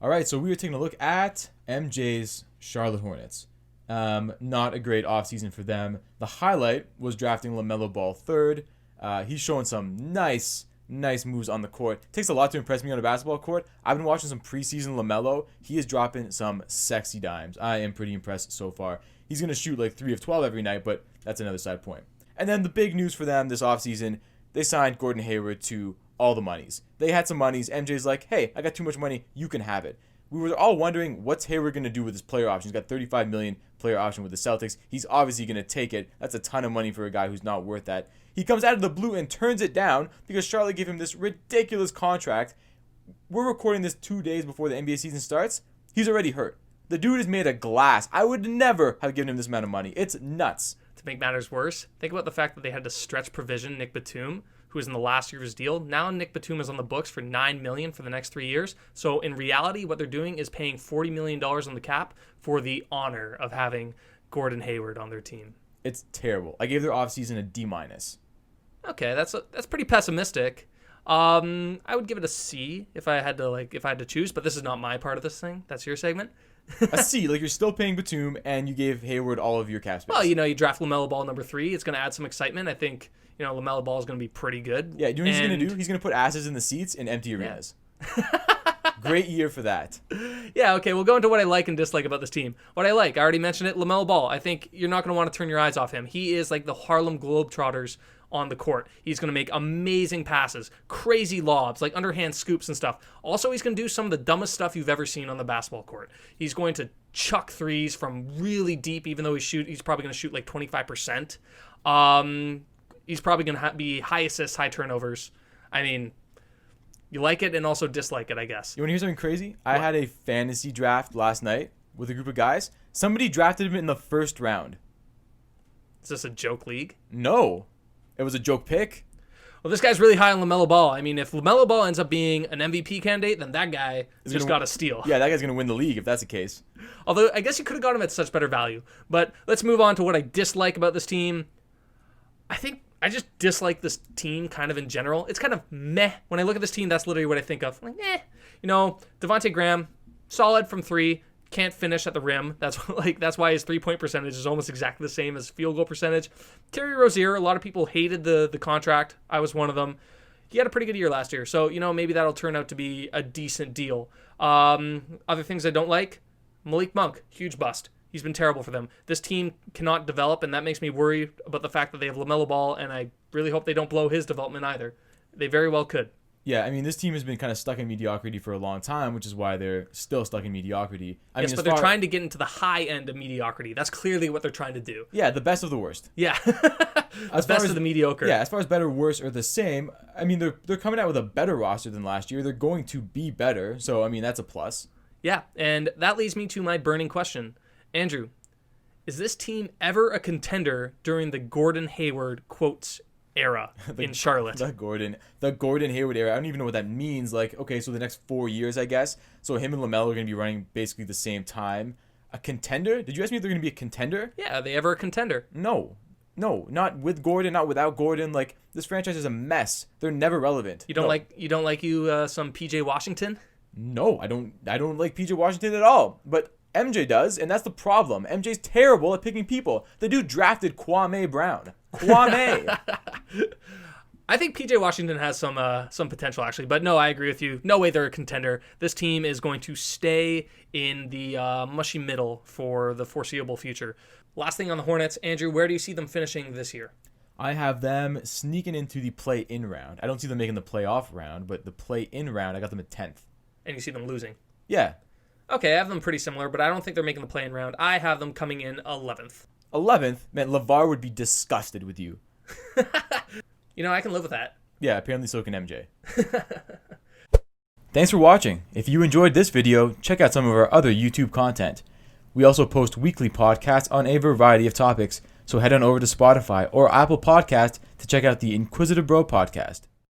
All right, so we are taking a look at MJ's Charlotte Hornets. Not a great offseason for them. The highlight was drafting LaMelo Ball third. He's showing some nice moves on the court. Takes a lot to impress me on a basketball court. I've been watching some preseason LaMelo. He is dropping some sexy dimes. I am pretty impressed so far. He's going to shoot like 3 of 12 every night, but that's another side point. And then the big news for them this offseason, they signed Gordon Hayward to all the monies. They had some monies. MJ's like, hey, I got too much money. You can have it. We were all wondering, what's Hayward going to do with his player option? He's got $35 million player option with the Celtics. He's obviously going to take it. That's a ton of money for a guy who's not worth that. He comes out of the blue and turns it down because Charlotte gave him this ridiculous contract. We're recording this 2 days before the NBA season starts. He's already hurt. The dude is made of glass. I would never have given him this amount of money. It's nuts. To make matters worse, think about the fact that they had to stretch provision Nick Batum, who is in the last year of his deal. Now Nick Batum is on the books for $9 million for the next 3 years. So in reality, what they're doing is paying $40 million on the cap for the honor of having Gordon Hayward on their team. It's terrible. I gave their offseason a D-. Okay, that's pretty pessimistic. I would give it a C if I had to choose, but this is not my part of this thing. That's your segment. A C, like you're still paying Batum and you gave Hayward all of your cap space. Well, you draft LaMelo Ball number 3. It's going to add some excitement. I think, LaMelo Ball is going to be pretty good. Yeah, you know what he's going to do? He's going to put asses in the seats in empty arenas. Yeah. Great year for that. Yeah, okay, we'll go into what I like and dislike about this team. What I like, I already mentioned it, LaMelo Ball. I think you're not going to want to turn your eyes off him. He is like the Harlem Globetrotters on the court. He's going to make amazing passes, crazy lobs, like underhand scoops and stuff. Also, he's going to do some of the dumbest stuff you've ever seen on the basketball court. He's going to chuck threes from really deep, even though he's probably going to shoot like 25%. He's probably going to be high assists, high turnovers. I mean, you like it and also dislike it, I guess. You want to hear something crazy? I had a fantasy draft last night with a group of guys. Somebody drafted him in the first round. Is this a joke league? No. It was a joke pick. Well, this guy's really high on LaMelo Ball. I mean, if LaMelo Ball ends up being an MVP candidate, then that guy has just got a steal. Yeah, that guy's going to win the league if that's the case. Although, I guess you could have got him at such better value. But let's move on to what I dislike about this team. I think I just dislike this team kind of in general. It's kind of meh. When I look at this team, that's literally what I think of. Like, eh. Devontae Graham, solid from 3. Can't finish at the rim. That's why his 3-point percentage is almost exactly the same as field goal percentage. Terry Rozier, a lot of people hated the contract. I was one of them. He had a pretty good year last year, so maybe that'll turn out to be a decent deal. Other things I don't like, Malik Monk, huge bust. He's been terrible for them. This team cannot develop, and that makes me worry about the fact that they have LaMelo Ball, and I really hope they don't blow his development either. They very well could. Yeah, I mean, this team has been kind of stuck in mediocrity for a long time, which is why they're still stuck in mediocrity. Yes, but they're trying to get into the high end of mediocrity. That's clearly what they're trying to do. Yeah, the best of the worst. Yeah, the best of the mediocre. Yeah, as far as better, worse, or the same, I mean, they're coming out with a better roster than last year. They're going to be better, so, I mean, that's a plus. Yeah, and that leads me to my burning question. Andrew, is this team ever a contender during the Gordon Hayward, quotes, era in Charlotte? The Gordon Hayward era. I don't even know what that means. Like, okay, so the next 4 years, I guess. So him and LaMelo are going to be running basically the same time. A contender? Did you ask me if they're going to be a contender? Yeah, are they ever a contender? No, not with Gordon, not without Gordon. Like, this franchise is a mess. They're never relevant. You don't like some PJ Washington? No, I don't like PJ Washington at all. But MJ does, and that's the problem. MJ's terrible at picking people. The dude drafted Kwame Brown. Kwame. I think PJ Washington has some potential, actually. But no, I agree with you. No way they're a contender. This team is going to stay in the mushy middle for the foreseeable future. Last thing on the Hornets, Andrew, where do you see them finishing this year? I have them sneaking into the play-in round. I don't see them making the playoff round, but the play-in round, I got them at 10th. And you see them losing? Yeah. Okay, I have them pretty similar, but I don't think they're making the play-in round. I have them coming in 11th. 11th? Man, LeVar would be disgusted with you. I can live with that. Yeah, apparently so can MJ. Thanks for watching. If you enjoyed this video, check out some of our other YouTube content. We also post weekly podcasts on a variety of topics, so head on over to Spotify or Apple Podcast to check out the Inquisitive Bro podcast.